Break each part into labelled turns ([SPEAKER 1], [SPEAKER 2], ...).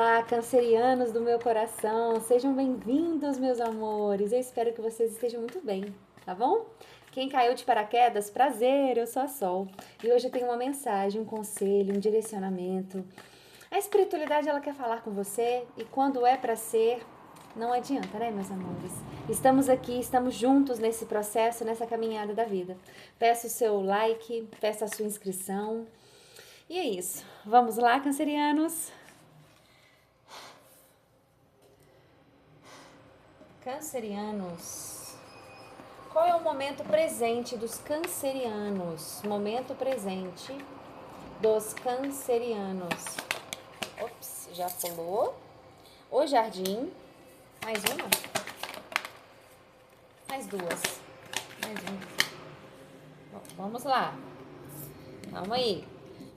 [SPEAKER 1] Olá, cancerianos do meu coração, sejam bem-vindos, meus amores. Eu espero que vocês estejam muito bem, tá bom? Quem caiu de paraquedas, prazer, eu sou a Sol. E hoje eu tenho uma mensagem, um conselho, um direcionamento. A espiritualidade, ela quer falar com você e quando é pra ser, não adianta, né, meus amores? Estamos aqui, estamos juntos nesse processo, nessa caminhada da vida. Peço o seu like, peço a sua inscrição. E é isso. Vamos lá, cancerianos? Cancerianos. Qual é o momento presente dos cancerianos? Momento presente dos cancerianos. Ops, já pulou. O jardim. Mais uma. Mais duas. Mais uma. Bom, vamos lá. Calma aí.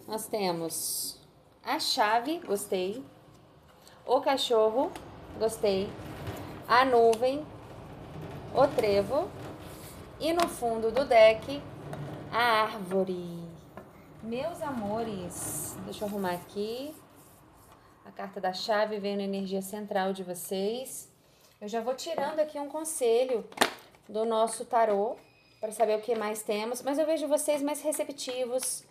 [SPEAKER 1] Nós temos a chave, gostei. O cachorro, gostei. A nuvem, o trevo e no fundo do deck, a árvore. Meus amores, deixa eu arrumar aqui. A carta da chave veio na energia central de vocês. Eu já vou tirando aqui um conselho do nosso tarô para saber o que mais temos, mas eu vejo vocês mais receptivos,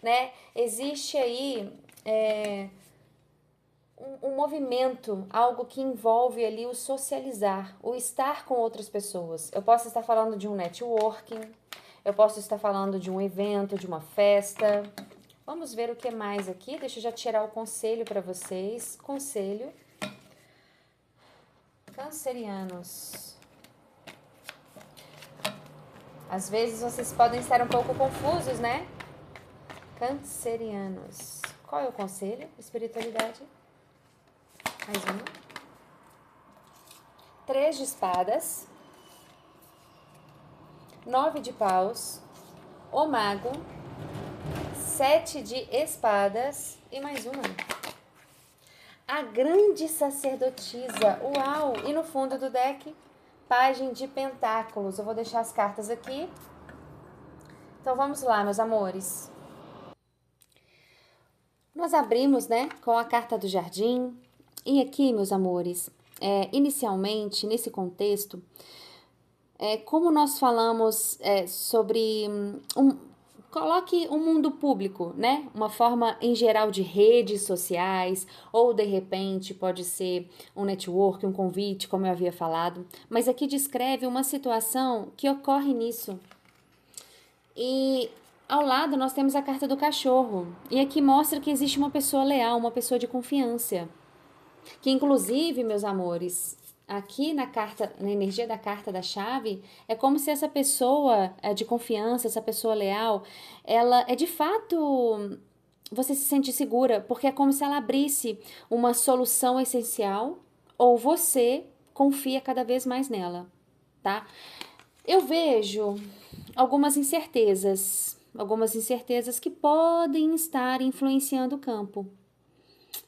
[SPEAKER 1] né? Existe aí um movimento, algo que envolve ali o socializar, o estar com outras pessoas. Eu posso estar falando de um networking, eu posso estar falando de um evento, de uma festa. Vamos ver o que mais aqui. Deixa eu já tirar o conselho para vocês. Conselho. Cancerianos. Às vezes vocês podem estar um pouco confusos, né? Cancerianos. Qual é o conselho? Espiritualidade. Mais uma. 3 de espadas. 9 de paus. O mago. 7 de espadas. E mais uma. A grande sacerdotisa. Uau! E no fundo do deck, Pagem de pentáculos. Eu vou deixar as cartas aqui. Então vamos lá, meus amores. Nós abrimos, né, com a carta do jardim. E aqui, meus amores, inicialmente, nesse contexto, como nós falamos sobre coloque um mundo público, né? Uma forma em geral de redes sociais, ou de repente pode ser um network, um convite, como eu havia falado. Mas aqui descreve uma situação que ocorre nisso. E ao lado nós temos a carta do cachorro. E aqui mostra que existe uma pessoa leal, uma pessoa de confiança. Que inclusive, meus amores, aqui na carta, na energia da carta da chave, é como se essa pessoa de confiança, essa pessoa leal, ela é de fato, você se sente segura, porque é como se ela abrisse uma solução essencial ou você confia cada vez mais nela, tá? Eu vejo algumas incertezas que podem estar influenciando o campo,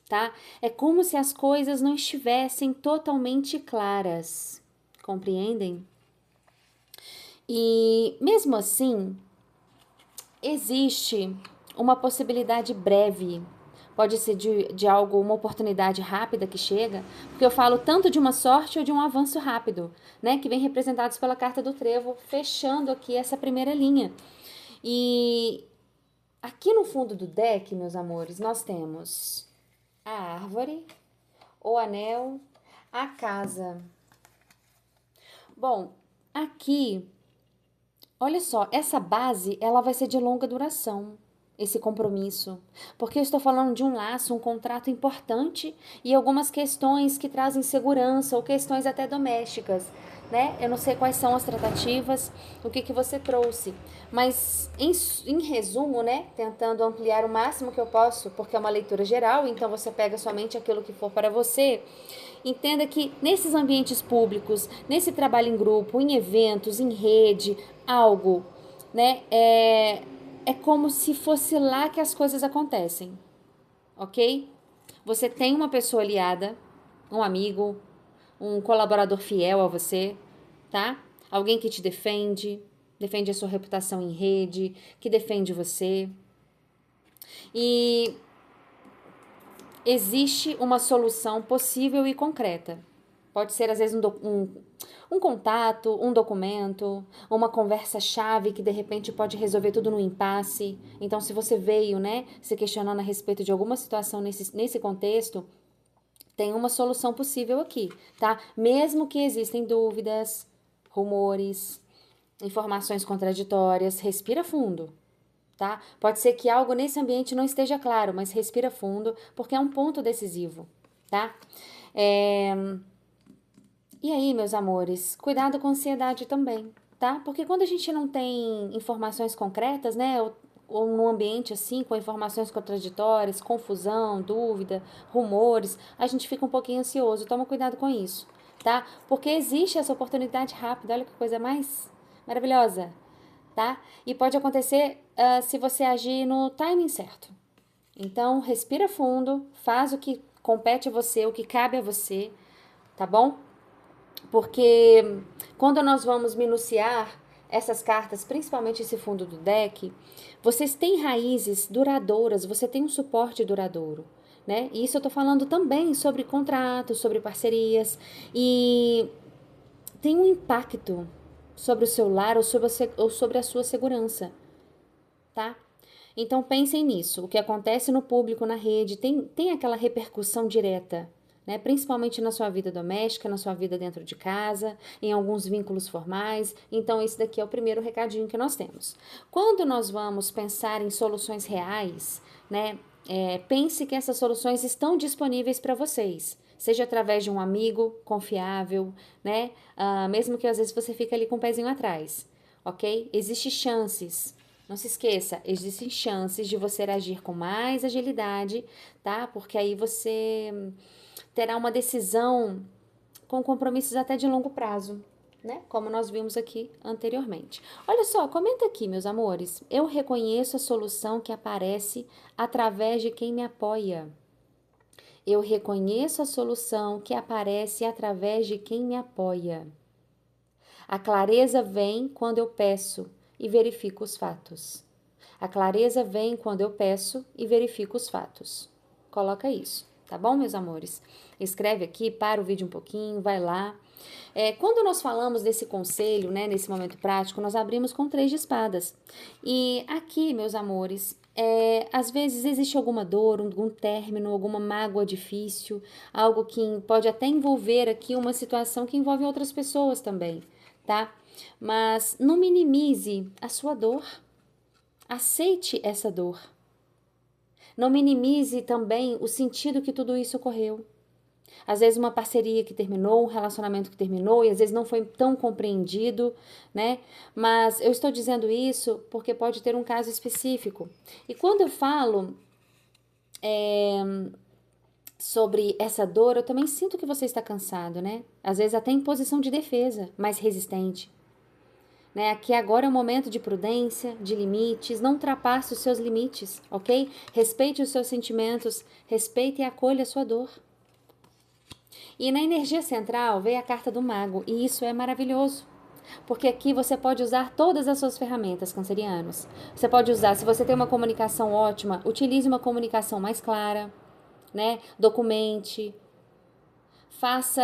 [SPEAKER 1] tá? É como se as coisas não estivessem totalmente claras, compreendem? E mesmo assim, existe uma possibilidade breve, pode ser de algo, uma oportunidade rápida que chega, porque eu falo tanto de uma sorte ou de um avanço rápido, né? Que vem representados pela carta do trevo, fechando aqui essa primeira linha. E aqui no fundo do deck, meus amores, nós temos a árvore, o anel, a casa. Bom, aqui, olha só, essa base, ela vai ser de longa duração, esse compromisso, porque eu estou falando de um laço, um contrato importante e algumas questões que trazem segurança ou questões até domésticas, né? Eu não sei quais são as tratativas, o que você trouxe, mas em resumo, né? Tentando ampliar o máximo que eu posso, porque é uma leitura geral, então você pega somente aquilo que for para você. Entenda que nesses ambientes públicos, nesse trabalho em grupo, em eventos, em rede, algo, né? É como se fosse lá que as coisas acontecem, ok? Você tem uma pessoa aliada, um amigo, um colaborador fiel a você, tá? Alguém que te defende, defende a sua reputação em rede, que defende você. E existe uma solução possível e concreta. Pode ser, às vezes, um contato, um documento, uma conversa-chave que, de repente, pode resolver tudo no impasse. Então, se você veio, né, se questionando a respeito de alguma situação nesse contexto, tem uma solução possível aqui, tá? Mesmo que existem dúvidas, rumores, informações contraditórias, respira fundo, tá? Pode ser que algo nesse ambiente não esteja claro, mas respira fundo, porque é um ponto decisivo, tá? E aí, meus amores, cuidado com a ansiedade também, tá? Porque quando a gente não tem informações concretas, né, ou num ambiente assim, com informações contraditórias, confusão, dúvida, rumores, a gente fica um pouquinho ansioso. Toma cuidado com isso, tá? Porque existe essa oportunidade rápida, olha que coisa mais maravilhosa, tá? E pode acontecer se você agir no timing certo. Então, respira fundo, faz o que compete a você, o que cabe a você, tá bom? Porque quando nós vamos minuciar essas cartas, principalmente esse fundo do deck, vocês têm raízes duradouras, você tem um suporte duradouro, né? E isso eu tô falando também sobre contratos, sobre parcerias, e tem um impacto sobre o seu lar ou sobre a sua segurança, tá? Então pensem nisso, o que acontece no público, na rede, tem aquela repercussão direta, né? Principalmente na sua vida doméstica, na sua vida dentro de casa, em alguns vínculos formais. Então esse daqui é o primeiro recadinho que nós temos. Quando nós vamos pensar em soluções reais, né? Pense que essas soluções estão disponíveis para vocês. Seja através de um amigo confiável, né? Mesmo que às vezes você fique ali com o pezinho atrás, ok? Existem chances. Não se esqueça, existem chances de você agir com mais agilidade, tá? Porque aí você terá uma decisão com compromissos até de longo prazo, né? Como nós vimos aqui anteriormente. Olha só, comenta aqui, meus amores. Eu reconheço a solução que aparece através de quem me apoia. Eu reconheço a solução que aparece através de quem me apoia. A clareza vem quando eu peço e verifico os fatos. A clareza vem quando eu peço e verifico os fatos. Coloca isso, tá bom, meus amores? Escreve aqui, para o vídeo um pouquinho, vai lá. Quando nós falamos desse conselho, né, nesse momento prático, nós abrimos com 3 de espadas. E aqui, meus amores, às vezes existe alguma dor, algum término, alguma mágoa difícil, algo que pode até envolver aqui uma situação que envolve outras pessoas também, tá? Mas não minimize a sua dor. Aceite essa dor. Não minimize também o sentido que tudo isso ocorreu. Às vezes uma parceria que terminou, um relacionamento que terminou e às vezes não foi tão compreendido, né? Mas eu estou dizendo isso porque pode ter um caso específico. E quando eu falo sobre essa dor, eu também sinto que você está cansado, né? Às vezes até em posição de defesa, mais resistente. Né? Aqui agora é um momento de prudência, de limites, não ultrapasse os seus limites, ok? Respeite os seus sentimentos, respeite e acolha a sua dor. E na energia central veio a carta do mago, e isso é maravilhoso. Porque aqui você pode usar todas as suas ferramentas, cancerianos. Você pode usar, se você tem uma comunicação ótima, utilize uma comunicação mais clara, né? Documente, faça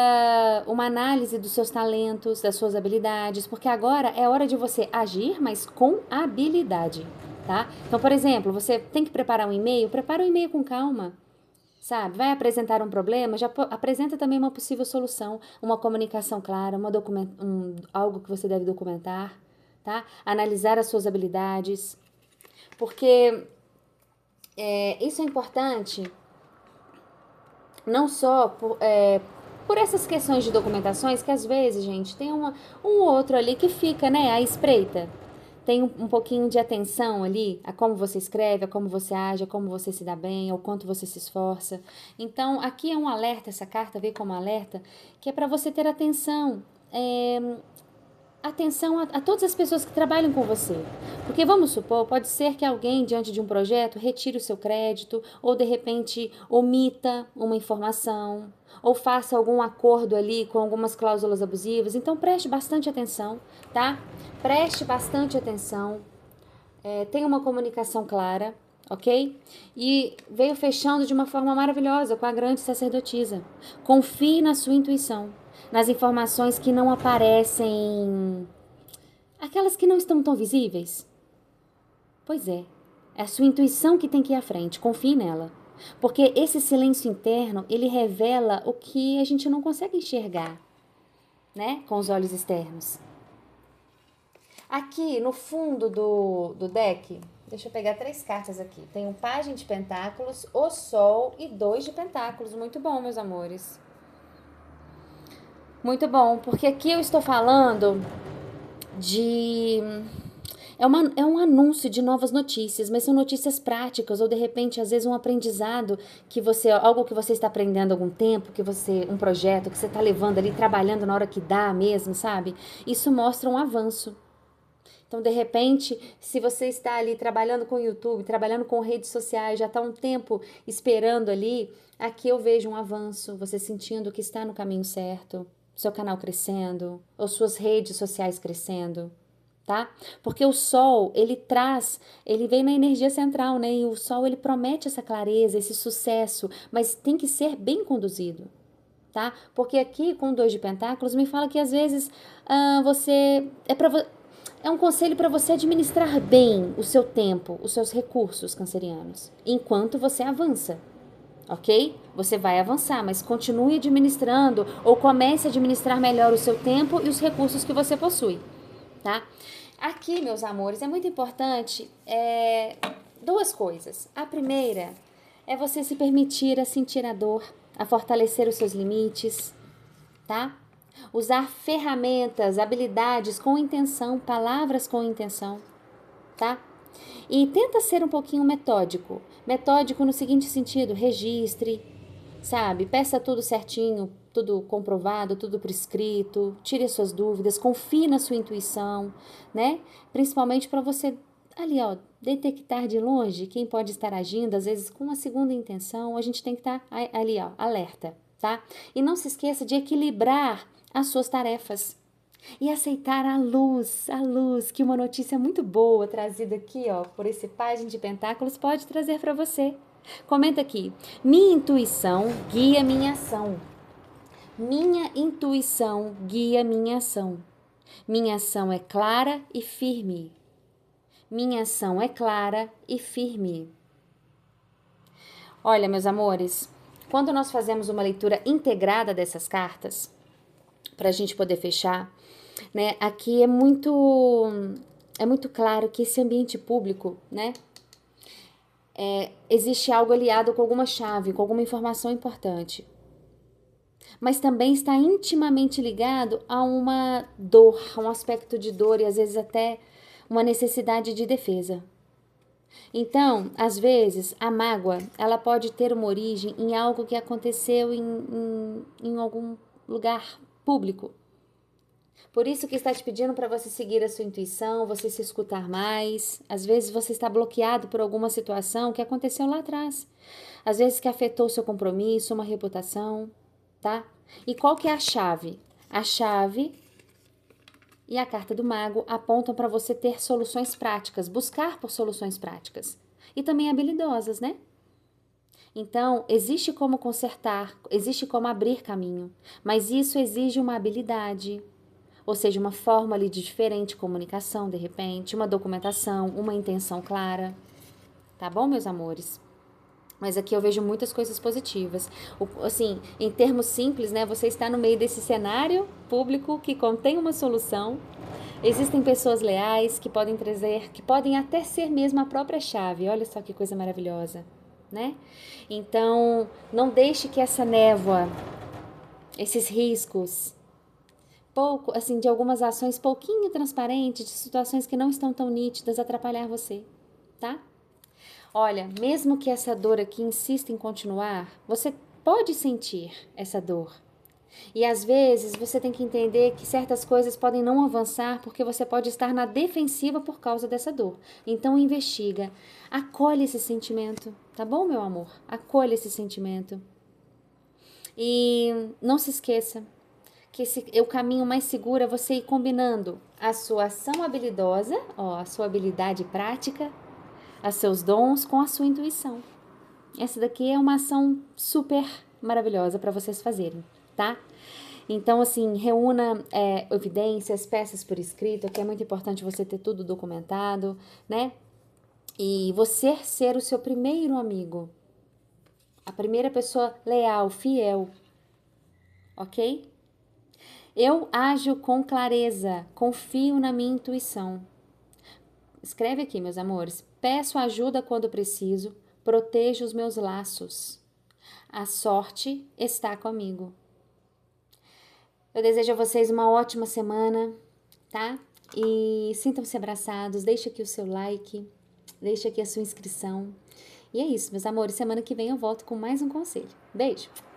[SPEAKER 1] uma análise dos seus talentos, das suas habilidades, porque agora é hora de você agir, mas com habilidade, tá? Então, por exemplo, você tem que preparar um e-mail, prepara um e-mail com calma, sabe? Vai apresentar um problema, já apresenta também uma possível solução, uma comunicação clara, algo que você deve documentar, tá? Analisar as suas habilidades, porque isso é importante não só por essas questões de documentações, que às vezes, gente, tem um outro ali que fica, né, à espreita. Tem um pouquinho de atenção ali a como você escreve, a como você age, a como você se dá bem, ao quanto você se esforça. Então, aqui é um alerta, essa carta veio como alerta, que é para você ter atenção. Atenção a todas as pessoas que trabalham com você. Porque vamos supor, pode ser que alguém diante de um projeto retire o seu crédito ou de repente omita uma informação ou faça algum acordo ali com algumas cláusulas abusivas. Então preste bastante atenção, tá? Preste bastante atenção. Tenha uma comunicação clara, ok? E veio fechando de uma forma maravilhosa com a grande sacerdotisa. Confie na sua intuição, nas informações que não aparecem, aquelas que não estão tão visíveis. Pois é a sua intuição que tem que ir à frente, confie nela. Porque esse silêncio interno, ele revela o que a gente não consegue enxergar, né, com os olhos externos. Aqui no fundo do deck, deixa eu pegar 3 cartas aqui. Tem um Pajem de Pentáculos, o Sol e 2 de Pentáculos. Muito bom, meus amores. Muito bom, porque aqui eu estou falando de... É um anúncio de novas notícias, mas são notícias práticas, ou de repente, às vezes, um aprendizado que você, algo que você está aprendendo há algum tempo, um projeto que você está levando ali, trabalhando na hora que dá mesmo, sabe? Isso mostra um avanço. Então, de repente, se você está ali trabalhando com o YouTube, trabalhando com redes sociais, já está um tempo esperando ali, aqui eu vejo um avanço, você sentindo que está no caminho certo, seu canal crescendo, ou suas redes sociais crescendo, tá? Porque o Sol, ele vem na energia central, né? E o Sol, ele promete essa clareza, esse sucesso, mas tem que ser bem conduzido, tá? Porque aqui, com o 2 de Pentáculos, me fala que às vezes é um conselho para você administrar bem o seu tempo, os seus recursos cancerianos, enquanto você avança, ok? Você vai avançar, mas continue administrando ou comece a administrar melhor o seu tempo e os recursos que você possui, tá? Aqui, meus amores, é muito importante duas coisas. A primeira é você se permitir a sentir a dor, a fortalecer os seus limites, tá? Usar ferramentas, habilidades com intenção, palavras com intenção, tá? E tenta ser um pouquinho metódico. Metódico no seguinte sentido: registre, sabe? Peça tudo certinho, tudo comprovado, tudo por escrito, tire as suas dúvidas, confie na sua intuição, né? Principalmente para você ali, ó, detectar de longe quem pode estar agindo, às vezes com uma segunda intenção. A gente tem que estar ali, ó, alerta, tá? E não se esqueça de equilibrar as suas tarefas e aceitar a luz, que uma notícia muito boa trazida aqui, ó, por esse Pajem de Pentáculos pode trazer para você. Comenta aqui: minha intuição guia minha ação. Minha intuição guia minha ação. Minha ação é clara e firme. Minha ação é clara e firme. Olha, meus amores, quando nós fazemos uma leitura integrada dessas cartas, para a gente poder fechar, né? Aqui é muito claro que esse ambiente público, né? Existe algo aliado com alguma chave, com alguma informação importante. Mas também está intimamente ligado a uma dor, a um aspecto de dor e às vezes até uma necessidade de defesa. Então, às vezes, a mágoa, ela pode ter uma origem em algo que aconteceu em algum lugar público. Por isso que está te pedindo para você seguir a sua intuição, você se escutar mais. Às vezes você está bloqueado por alguma situação que aconteceu lá atrás. Às vezes que afetou seu compromisso, uma reputação, tá? E qual que é a chave? A chave e a carta do mago apontam para você ter soluções práticas, buscar por soluções práticas. E também habilidosas, né? Então, existe como consertar, existe como abrir caminho, mas isso exige uma habilidade, ou seja, uma forma ali de diferente comunicação, de repente, uma documentação, uma intenção clara. Tá bom, meus amores? Mas aqui eu vejo muitas coisas positivas. Assim, em termos simples, né? Você está no meio desse cenário público que contém uma solução. Existem pessoas leais que podem trazer, que podem até ser mesmo a própria chave. Olha só que coisa maravilhosa, né? Então, não deixe que essa névoa, esses riscos, pouco, assim, de algumas ações pouquinho transparentes, de situações que não estão tão nítidas, atrapalhar você, tá? Olha, mesmo que essa dor aqui insista em continuar, você pode sentir essa dor. E às vezes você tem que entender que certas coisas podem não avançar porque você pode estar na defensiva por causa dessa dor. Então investiga, acolhe esse sentimento, tá bom, meu amor? Acolhe esse sentimento. E não se esqueça que o caminho mais seguro é você ir combinando a sua ação habilidosa, ó, a sua habilidade prática, a seus dons com a sua intuição. Essa daqui é uma ação super maravilhosa para vocês fazerem, tá? Então, assim, reúna evidências, peças por escrito, que é muito importante você ter tudo documentado, né? E você ser o seu primeiro amigo, a primeira pessoa leal, fiel, ok? Eu ajo com clareza, confio na minha intuição. Escreve aqui, meus amores. Peço ajuda quando preciso, protejo os meus laços. A sorte está comigo. Eu desejo a vocês uma ótima semana, tá? E sintam-se abraçados, deixe aqui o seu like, deixe aqui a sua inscrição. E é isso, meus amores, semana que vem eu volto com mais um conselho. Beijo!